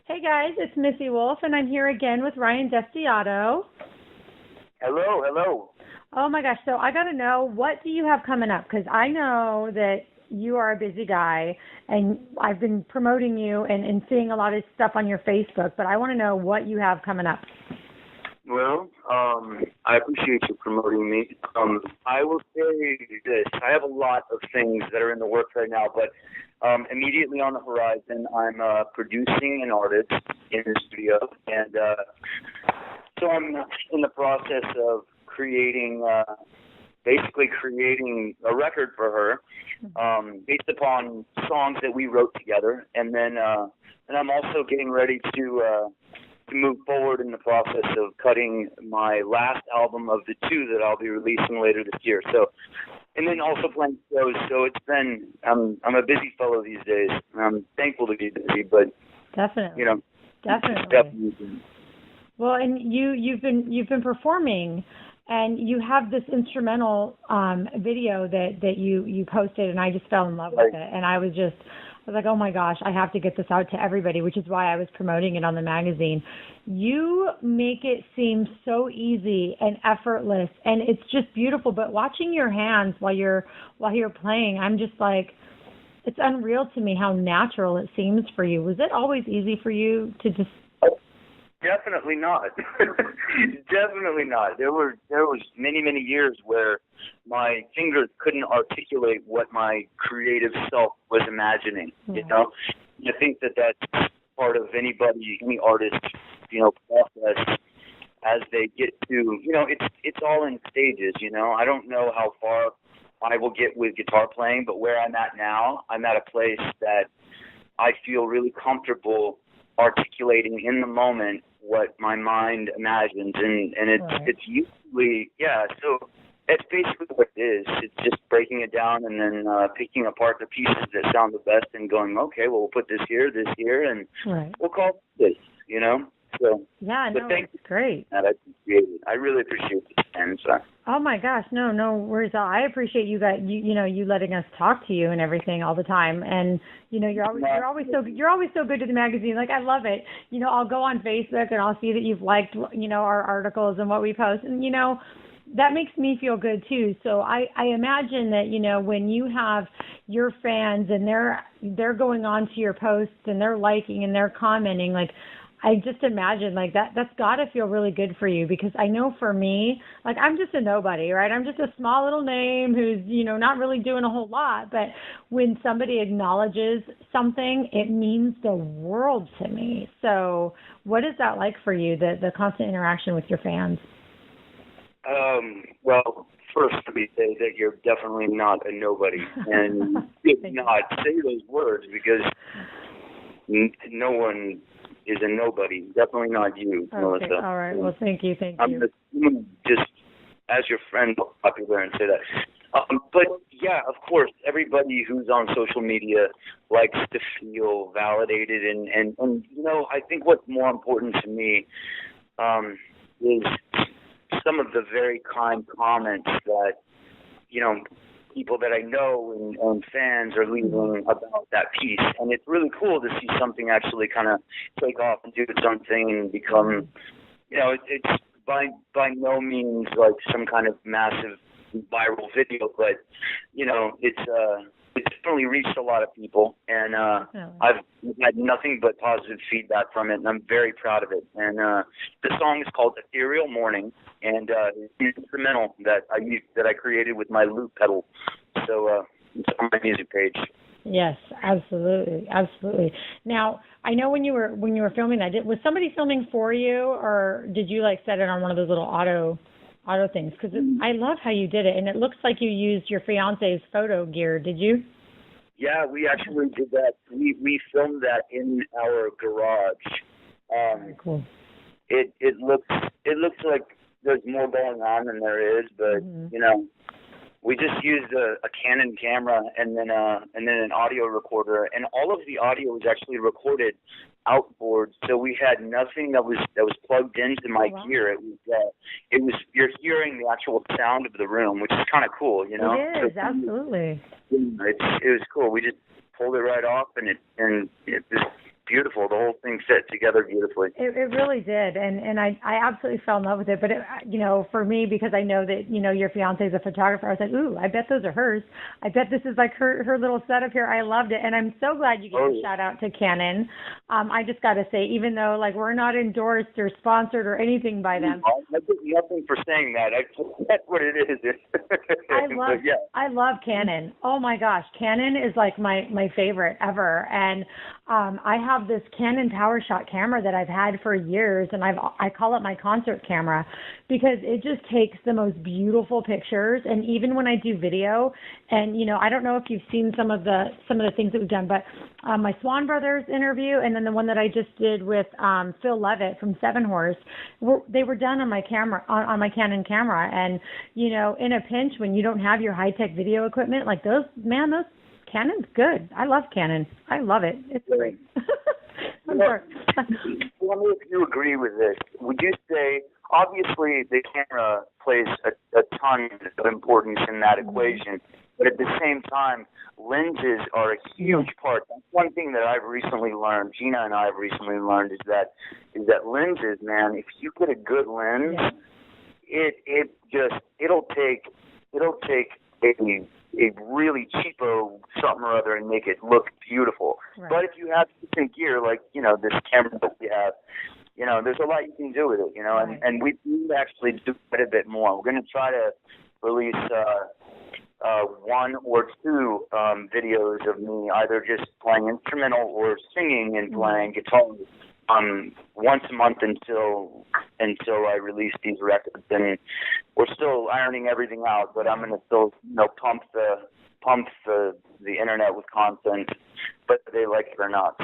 Hey guys, it's Missy Wolf, and I'm here again with Ryan DeSiato. Hello, hello. Oh my gosh, so I got to know, what do you have coming up? Because I know that you are a busy guy, and I've been promoting you and seeing a lot of stuff on your Facebook, but I want to know what you have coming up. Well, I appreciate you promoting me. I will say this. I have a lot of things that are in the works right now, but immediately on the horizon, I'm producing an artist in the studio, and so I'm in the process of basically creating a record for her, based upon songs that we wrote together, and then I'm also getting ready to move forward in the process of cutting my last album of the two that I'll be releasing later this year. So, and then also playing shows. So it's been I'm a busy fellow these days. I'm thankful to be busy, but Definitely, definitely. Well, and you've been performing, and you have this instrumental video that you posted, and I just fell in love with it, and I was like, oh my gosh, I have to get this out to everybody, which is why I was promoting it on the magazine. You make it seem so easy and effortless, and it's just beautiful. But watching your hands while you're playing, I'm just like, it's unreal to me how natural it seems for you. Was it always easy for you to just? Definitely not. Definitely not. There was many years where my fingers couldn't articulate what my creative self was imagining. You know, I think that's part of any artist, process as they get to. It's all in stages. I don't know how far I will get with guitar playing, but where I'm at now, I'm at a place that I feel really comfortable articulating in the moment what my mind imagines, and it's usually so it's basically what it is. It's just breaking it down and then picking apart the pieces that sound the best and going, okay, well, we'll put this here, and we'll call it this, So it's great. I appreciate it. I really appreciate this, and so. Oh my gosh, no worries. I appreciate you letting us talk to you and everything all the time. And you're always so good to the magazine. Like, I love it. I'll go on Facebook and I'll see that you've liked our articles and what we post, and that makes me feel good too. So I imagine that when you have your fans and they're going on to your posts and they're liking and they're commenting, like, I just imagine like that's got to feel really good for you, because I know for me, like, I'm just a nobody, right? I'm just a small little name who's, not really doing a whole lot. But when somebody acknowledges something, it means the world to me. So what is that like for you, the constant interaction with your fans? Well, first, let me say that you're definitely not a nobody. And did not say those words, because no one is a nobody. Definitely not you, Melissa. All right. Well, thank you. I'm just, as your friend, popular and say that. But yeah, of course, everybody who's on social media likes to feel validated, and I think what's more important to me is some of the very kind comments that people that I know and fans are leaving about that piece. And it's really cool to see something actually kind of take off and do its own thing and become, it's by no means like some kind of massive viral video, but, it's definitely reached a lot of people, and I've had nothing but positive feedback from it, and I'm very proud of it. And the song is called Ethereal Morning, and it's an instrumental that I created with my loop pedal. So it's on my music page. Yes, absolutely. Now, I know when you were filming that, was somebody filming for you, or did you set it on one of those little auto things? Because I love how you did it, and it looks like you used your fiance's photo gear. Did you? Yeah, we actually did that. We filmed that in our garage. Very cool. It looks like there's more going on than there is, but we just used a Canon camera and then an audio recorder, and all of the audio was actually recorded outboard. So we had nothing that was plugged into my gear. It was you're hearing the actual sound of the room, which is kind of cool, It is, absolutely. It was cool. We just pulled it right off, and it just beautiful. The whole thing fit together beautifully. It really did, and I absolutely fell in love with it. But for me, because I know that your fiance is a photographer, I was like, ooh, I bet those are hers. I bet this is like her little setup here. I loved it, and I'm so glad you gave a shout out to Canon. I just got to say, even though like we're not endorsed or sponsored or anything by them, I did nothing for saying that. That's what it is. I love Canon. Oh my gosh, Canon is like my favorite ever, and I have this Canon PowerShot camera that I've had for years, and I call it my concert camera because it just takes the most beautiful pictures. And even when I do video, and I don't know if you've seen some of the things that we've done, but my Swan Brothers interview, and then the one that I just did with Phil Levitt from Seven Horse, they were done on my camera, on my Canon camera. And in a pinch, when you don't have your high tech video equipment, like those Canon's good. I love Canon. I love it. It's great. I'm sorry. Tell me if you agree with this. Would you say, obviously, the camera plays a ton of importance in that equation, but at the same time, lenses are a huge part. That's one thing that I've recently learned, Gina and I have recently learned, is that lenses, man, if you get a good lens, it'll take a really cheapo something or other and make it look beautiful. Right. But if you have decent gear, like, this camera that we have, there's a lot you can do with it, right. and we actually do quite a bit more. We're going to try to release one or two videos of me either just playing instrumental or singing and playing guitar once a month until I release these records. And we're still ironing everything out, but I'm gonna still pump the internet with content, but they like it or not.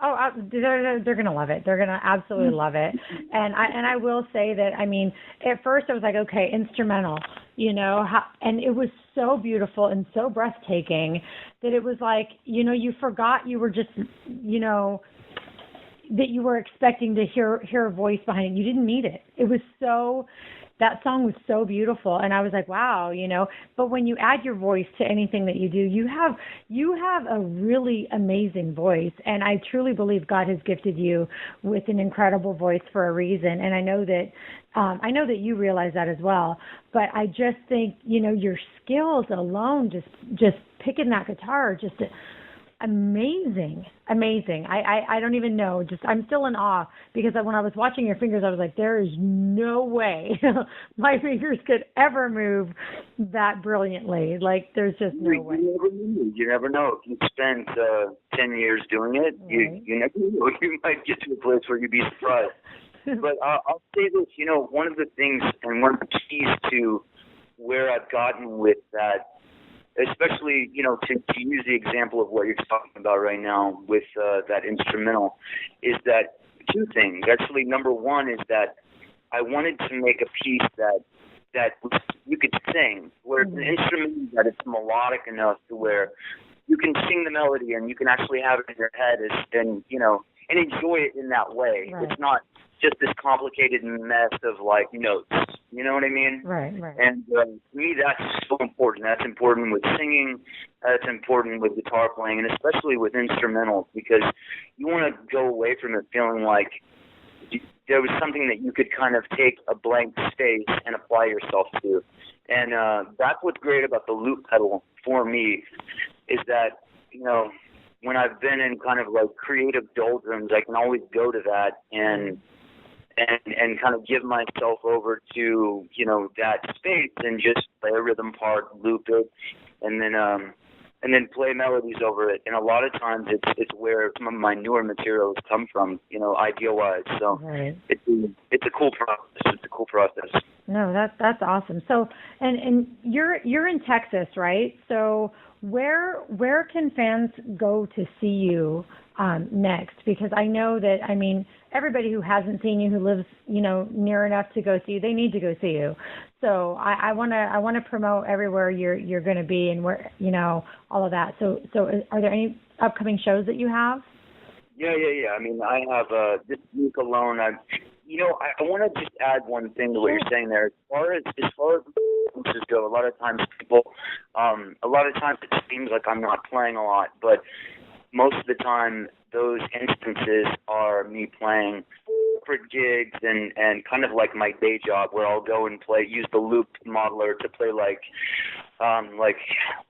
Oh, they're gonna love it. They're gonna absolutely love it. And I will say that, I mean, at first I was like, okay, instrumental, and it was so beautiful and so breathtaking that it was like, you forgot you were just, that you were expecting to hear a voice behind it. You didn't need it. That song was so beautiful, and I was like, wow, But when you add your voice to anything that you do, you have a really amazing voice, and I truly believe God has gifted you with an incredible voice for a reason. And I know that you realize that as well. But I just think your skills alone, just picking that guitar, just amazing. I don't even know. I'm still in awe because when I was watching your fingers, I was like, there is no way my fingers could ever move that brilliantly. Like, there's just no way. You never know. If you spend 10 years doing it, right. you never know. You might get to a place where you'd be surprised. But I'll say this, one of the things and one of the keys to where I've gotten with that, especially, to use the example of what you're talking about right now with that instrumental, is that two things. Actually, number one is that I wanted to make a piece that you could sing, where it's an instrument that it's melodic enough to where you can sing the melody and you can actually have it in your head and enjoy it in that way. Right. It's not just this complicated mess of notes. You know what I mean? Right. And to me, that's so important. That's important with singing. That's important with guitar playing, and especially with instrumentals, because you want to go away from it feeling like there was something that you could kind of take a blank space and apply yourself to. And that's what's great about the loop pedal for me, is that, when I've been in kind of creative doldrums, I can always go to that and kind of give myself over to, that space and just play a rhythm part, loop it, and then play melodies over it. And a lot of times it's where some of my newer materials come from, idea-wise. So right. It's a cool process. It's a cool process. No, that's awesome. So, and you're in Texas, right? So where can fans go to see you next? Because I know that, everybody who hasn't seen you, who lives, near enough to go see you, they need to go see you. So I want to promote everywhere you're going to be and where, all of that. So are there any upcoming shows that you have? Yeah. I have this week alone. I want to just add one thing to what you're saying there. As far as performances go, a lot of times it seems like I'm not playing a lot, but most of the time those instances are me playing corporate gigs and kind of like my day job, where I'll go and use the loop modeler to play like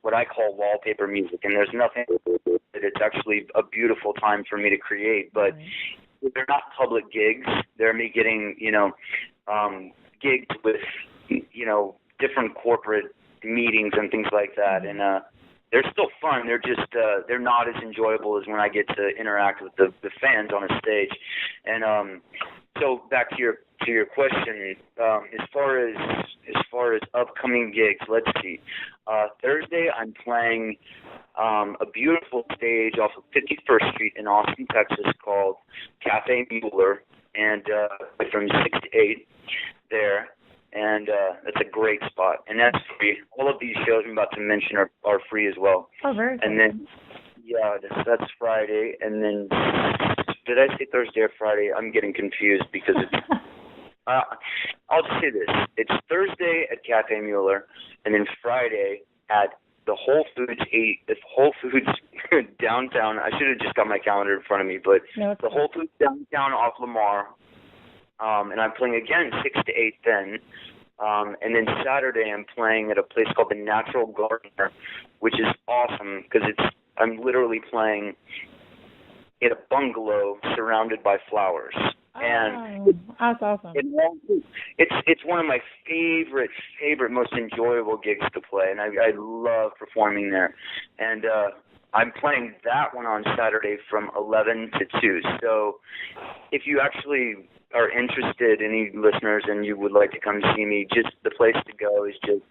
what I call wallpaper music, and there's nothing. It's actually a beautiful time for me to create, but they're not public gigs. They're me getting, gigs with, different corporate meetings and things like that, and they're still fun. They're just they're not as enjoyable as when I get to interact with the fans on a stage. And so back to your question, as far as upcoming gigs, let's see. Thursday I'm playing a beautiful stage off of 51st Street in Austin, Texas, called Cafe Mueller, and from 6 to 8 there. And that's a great spot, and that's free. All of these shows I'm about to mention are free as well. Oh, very cool. And then, that's Friday. And then, did I say Thursday or Friday? I'm getting confused because it's. I'll just say this: it's Thursday at Cafe Mueller, and then Friday at the Whole Foods downtown. I should have just got my calendar in front of me, but the Whole Foods downtown off Lamar. And I'm playing again 6 to 8 then. And then Saturday I'm playing at a place called the Natural Gardener, which is awesome because I'm literally playing in a bungalow surrounded by flowers. And that's awesome. It's one of my favorite, most enjoyable gigs to play, and I love performing there. And I'm playing that one on Saturday from 11 to 2. So if you actually are interested, any listeners, and you would like to come see me, just the place to go is just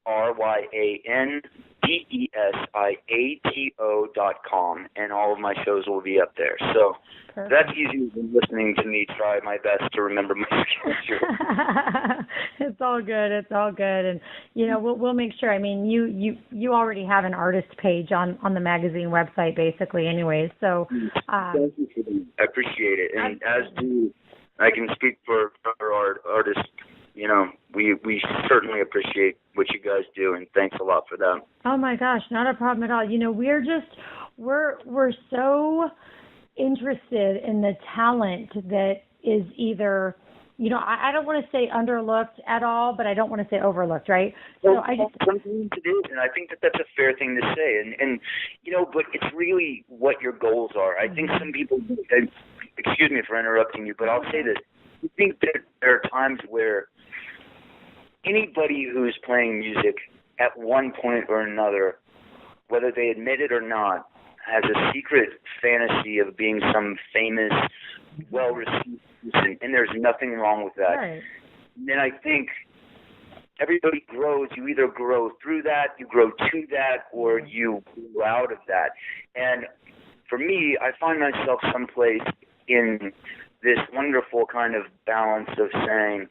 RyanDeSiato.com, and all of my shows will be up there. So that's easier than listening to me try my best to remember my schedule. It's all good. It's all good. And, we'll make sure. I mean, you already have an artist page on the magazine website, basically, anyways. So thank you for that. I appreciate it. And I can speak for our artists. We certainly appreciate what you guys do, and thanks a lot for that. Oh my gosh, not a problem at all. We're so interested in the talent that is either, I don't want to say underlooked at all, but I don't want to say overlooked, right? Sometimes it is, and I think that's a fair thing to say. And but it's really what your goals are. I think some people, excuse me for interrupting you, but I'll say this. I think that there are times where anybody who's playing music at one point or another, whether they admit it or not, has a secret fantasy of being some famous, well-received person, and there's nothing wrong with that. Right. And I think everybody grows. You either grow through that, you grow to that, or you grow out of that. And for me, I find myself someplace in this wonderful kind of balance of saying,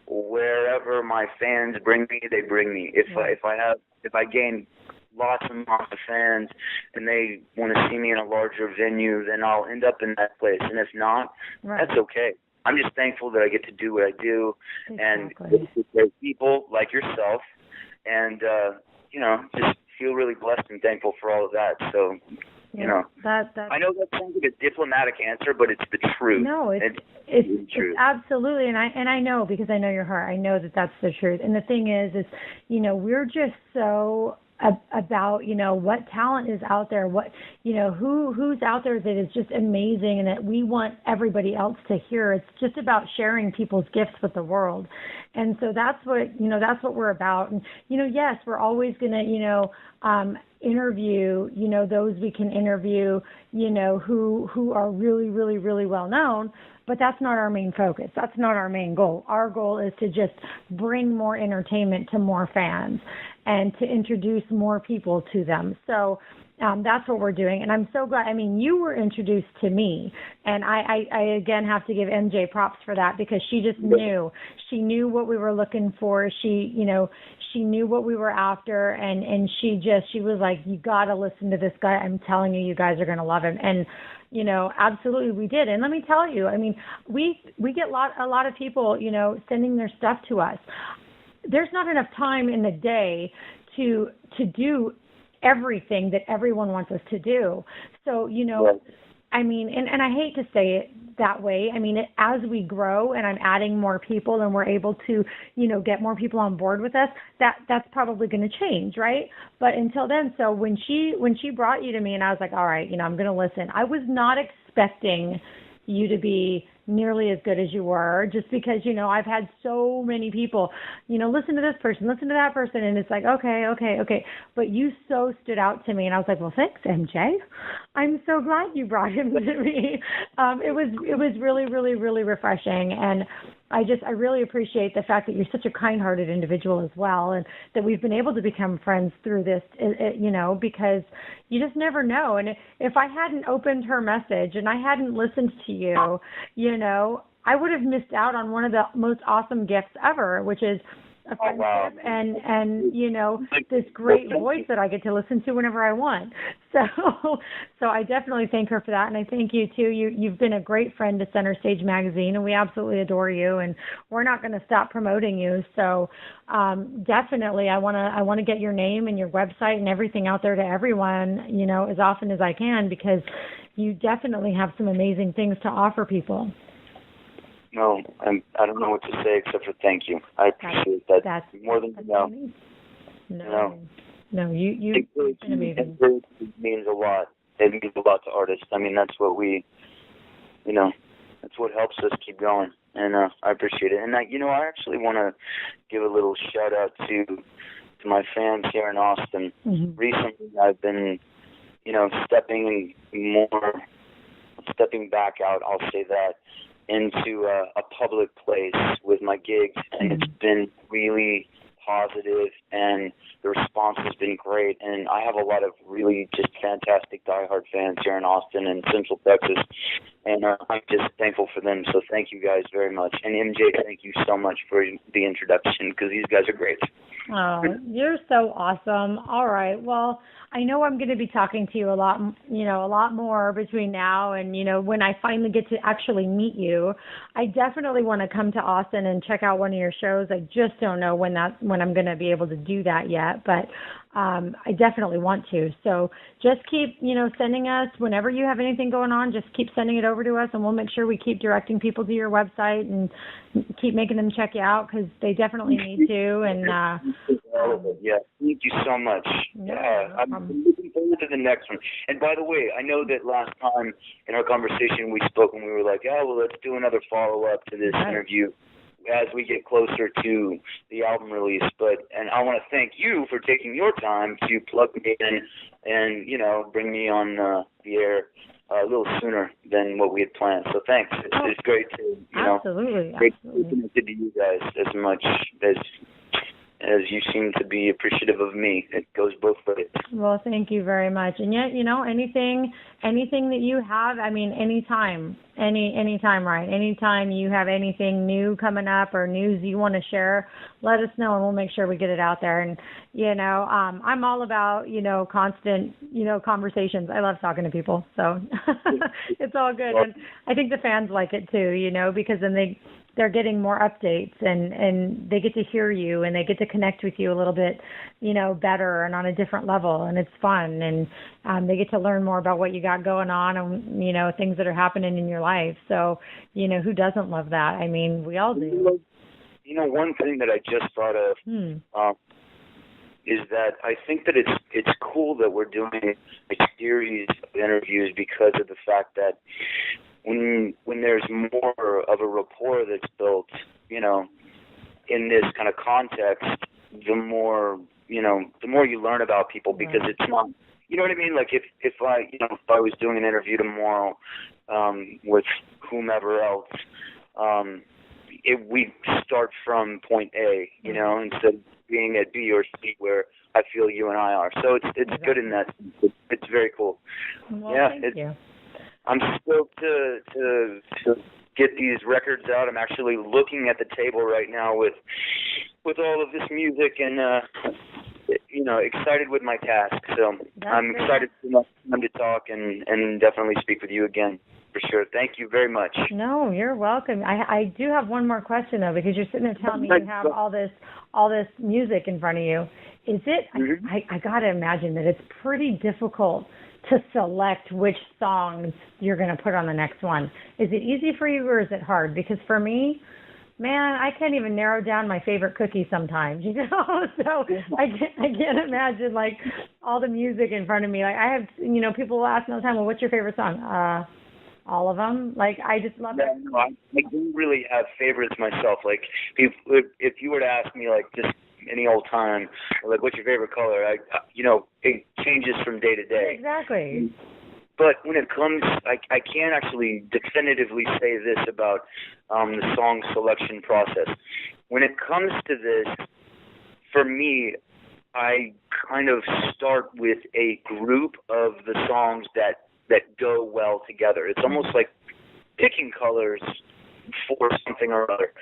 wherever my fans bring me, they bring me. If I gain lots and lots of fans and they want to see me in a larger venue, then I'll end up in that place. And if not, that's okay. I'm just thankful that I get to do what I do, and with great people like yourself, and just feel really blessed and thankful for all of that. So. I know that sounds like a diplomatic answer, but it's the truth. No, it's true. Absolutely, and I know, because I know your heart. I know that that's the truth. And the thing is we're just so about what talent is out there, what who's out there that is just amazing, and that we want everybody else to hear. It's just about sharing people's gifts with the world, and so that's what we're about. And yes, we're always gonna interview those we can interview who are really, really, really well known, but that's not our main focus. That's not our main goal. Our goal is to just bring more entertainment to more fans and to introduce more people to them. So that's what we're doing, and I'm so glad. I mean, you were introduced to me, and I again have to give MJ props for that, because she just knew. She knew what we were looking for. She knew what we were after, and she was like, you got to listen to this guy. I'm telling you, you guys are going to love him. And absolutely we did. And let me tell you, I mean, we get a lot of people, sending their stuff to us. There's not enough time in the day to do everything that everyone wants us to do. So, I mean, and I hate to say it that way. I mean, as we grow and I'm adding more people and we're able to, get more people on board with us, that's probably going to change, right? But until then, so when she brought you to me and I was like, all right, I'm going to listen. I was not expecting you to be nearly as good as you were, just because, I've had so many people, listen to this person, listen to that person, and it's like, okay. But you so stood out to me, and I was like, well, thanks, MJ. I'm so glad you brought him to me. It was really, really, really refreshing, and I really appreciate the fact that you're such a kind-hearted individual as well, and that we've been able to become friends through this, because you just never know. And if I hadn't opened her message and I hadn't listened to you, I would have missed out on one of the most awesome gifts ever, which is a friendship and this great voice that I get to listen to whenever I want. So I definitely thank her for that, and I thank you too. You've been a great friend to Center Stage Magazine, and we absolutely adore you, and we're not going to stop promoting you. So definitely, I want to get your name and your website and everything out there to everyone, as often as I can, because you definitely have some amazing things to offer people. No, I don't know what to say except for thank you. I appreciate that. That's more than you know. No, you've been amazing. It means a lot. It means a lot to artists. I mean, that's what that's what helps us keep going. And I appreciate it. And I actually want to give a little shout out to my fans here in Austin. Mm-hmm. Recently, I've been, stepping back out, I'll say that, into a public place with my gigs, and it's been really positive, and the response has been great, and I have a lot of really just fantastic diehard fans here in Austin and Central Texas, and I'm just thankful for them, so thank you guys very much. And MJ, thank you so much for the introduction, because these guys are great. Oh, you're so awesome. All right, well, I know I'm going to be talking to you a lot more between now and, when I finally get to actually meet you. I definitely want to come to Austin and check out one of your shows. I just don't know when I'm going to be able to do that yet, but I definitely want to. So just keep, sending us, whenever you have anything going on, just keep sending it over to us, and we'll make sure we keep directing people to your website and keep making them check you out, because they definitely need to. And yeah, thank you so much. I'm looking forward to the next one. And by the way, I know that last time in our conversation we spoke and we were like, let's do another follow-up to this interview as we get closer to the album release. And I want to thank you for taking your time to plug me in and, bring me on the air a little sooner than what we had planned. So thanks. It's great to, absolutely connected to you guys as much as you seem to be appreciative of me. It goes both ways. Well, thank you very much. And yet, anything that you have, I mean, anytime, Ryan, anytime you have anything new coming up or news you want to share, let us know, and we'll make sure we get it out there. And, I'm all about, constant, conversations. I love talking to people, so it's all good. And I think the fans like it too, because then they're getting more updates, and they get to hear you, and they get to connect with you a little bit, better and on a different level, and it's fun, and they get to learn more about what you got going on, and things that are happening in your life. So, who doesn't love that? I mean, we all do. One thing that I just thought of is that I think that it's cool that we're doing a series of interviews, because of the fact that when there's more of a rapport that's built, in this kind of context, the more you learn about people, because it's not, you know what I mean? Like if I was doing an interview tomorrow with whomever else, we start from point A, instead of being at B or C where I feel you and I are. So it's good in that. It's very cool. Well, thank you. I'm stoked to get these records out. I'm actually looking at the table right now with all of this music, and excited with my task. So I'm excited to talk and definitely speak with you again. For sure. Thank you very much. No, you're welcome. I do have one more question though, because you're sitting there telling me you have all this music in front of you. is it? I gotta imagine that it's pretty difficult to select which songs you're going to put on the next one. Is it easy for you or is it hard? Because for me, man, I can't even narrow down my favorite cookie sometimes, you know? So I can't imagine like all the music in front of me. Like I have, you know, people will ask me all the time, well, what's your favorite song? All of them. Like I just love it. No, I don't really have favorites myself. Like if you were to ask me like just any old time, like what's your favorite color? You know, it changes from day to day. Exactly. But when it comes, I can't actually definitively say this about the song selection process. When it comes to this, for me, I kind of start with a group of the songs that go well together. It's almost like picking colors for something or other.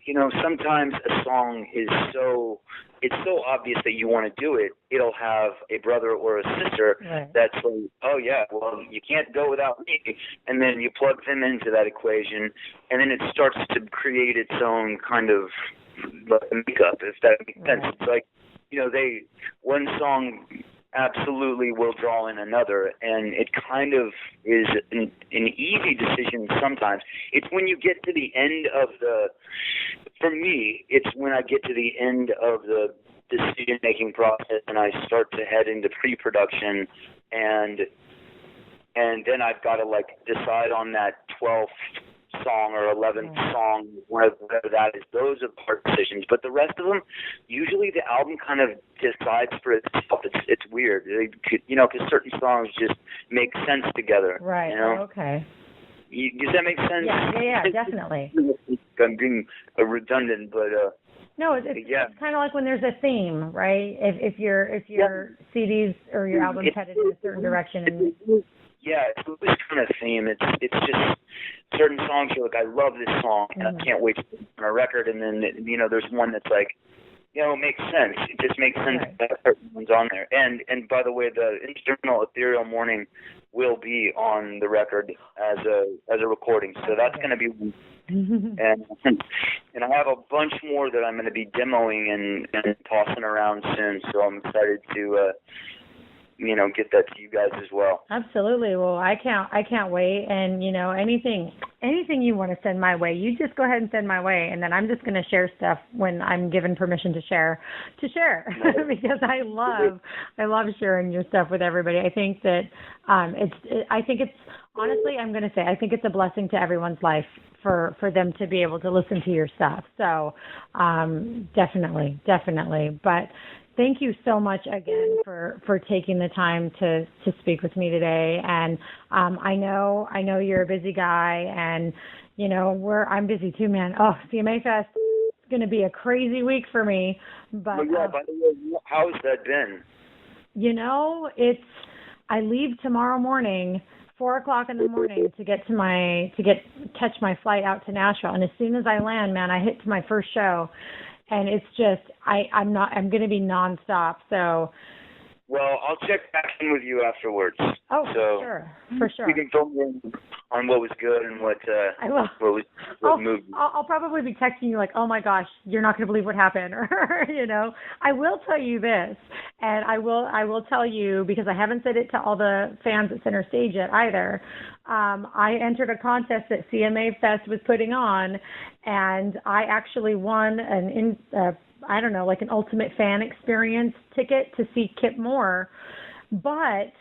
You know, sometimes a song is it's so obvious that you want to do it, it'll have a brother or a sister that's like, oh yeah, well, you can't go without me. And then you plug them into that equation, and then it starts to create its own kind of makeup, if that makes sense. It's like, you know, one song absolutely will draw in another, and it kind of is an easy decision sometimes. It's when you get to the end of for me, it's when I get to the end of the decision-making process and I start to head into pre-production, and then I've got to like decide on that 12th song or 11th song, whatever that is. Those are hard decisions, but the rest of them, usually the album kind of decides for itself. It's weird, you know, because certain songs just make sense together. Right. You know? Okay. Does that make sense? Yeah, definitely. I'm being redundant, but no, it's kind of like when there's a theme, right? If your CDs or your album's headed in a certain direction. Yeah, it's this kind of theme. It's just certain songs you're like, I love this song, and I can't wait to put it on a record. And then, you know, there's one that's like, you know, it makes sense. It just makes sense that certain one's on there. And by the way, the instrumental Ethereal Morning will be on the record as a recording. So that's going to be one. And I have a bunch more that I'm going to be demoing and tossing around soon. So I'm excited to you know, get that to you guys as well. Absolutely. Well, I can't wait. And, you know, anything you want to send my way, you just go ahead and send my way. And then I'm just going to share stuff when I'm given permission to share because I love sharing your stuff with everybody. I think that, I think it's honestly, I'm going to say, I think it's a blessing to everyone's life for them to be able to listen to your stuff. So, definitely. But thank you so much again for taking the time to speak with me today. And I know you're a busy guy, and you know I'm busy too, man. Oh, CMA Fest is going to be a crazy week for me. But yeah, by the way, how's that been? You know, I leave tomorrow morning, 4:00 in the morning, to catch my flight out to Nashville. And as soon as I land, man, I hit to my first show. And it's just, I'm going to be nonstop. So, well, I'll check back in with you afterwards. Oh, so for sure. You can fill me in on what was good and what moved. I'll probably be texting you like, oh my gosh, you're not going to believe what happened, or you know. I will tell you this, and I will tell you, because I haven't said it to all the fans at Center Stage yet either. I entered a contest that CMA Fest was putting on, and I actually won an ultimate fan experience ticket to see Kip Moore. But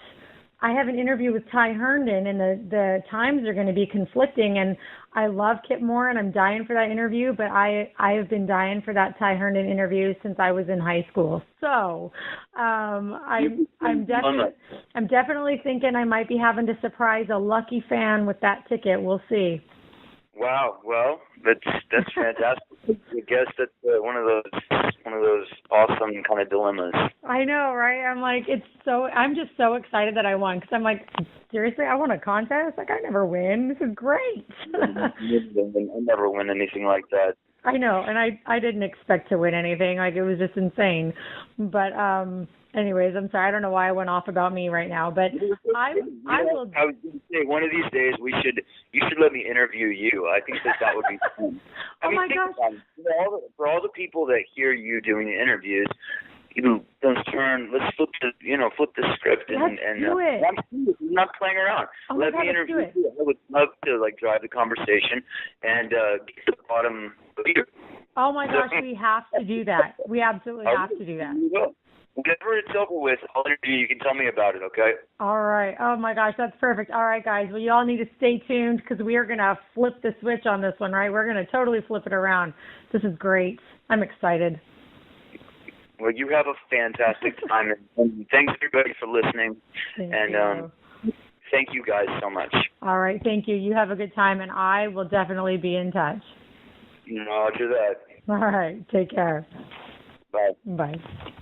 I have an interview with Ty Herndon, and the times are going to be conflicting. And I love Kip Moore, and I'm dying for that interview. But I have been dying for that Ty Herndon interview since I was in high school. So I'm definitely thinking I might be having to surprise a lucky fan with that ticket. We'll see. Wow. Well, that's fantastic. I guess that's one of those awesome kind of dilemmas. I know, right? I'm just so excited that I won, because I'm like, seriously, I won a contest? Like, I never win. This is great. I never win anything like that. I know, and I didn't expect to win anything. Like, it was just insane. But anyways, I'm sorry. I don't know why I went off about me right now, but I will. I was going to say, one of these days you should let me interview you. I think that would be fun. Oh my gosh! For all the people that hear you doing the interviews, let's flip the script and do it. I'm not playing around. Let me interview you. I would love to drive the conversation and get to the bottom of it. Oh my gosh, we have to do that. We absolutely have to do that. Whenever it's over with, I'll interview you. You can tell me about it, okay? All right. Oh my gosh, that's perfect. All right, guys. Well, you all need to stay tuned because we are going to flip the switch on this one, right? We're going to totally flip it around. This is great. I'm excited. Well, you have a fantastic time, and thanks everybody for listening. Thank you. Thank you guys so much. All right, thank you. You have a good time, and I will definitely be in touch. Roger that. All right, take care. Bye. Bye.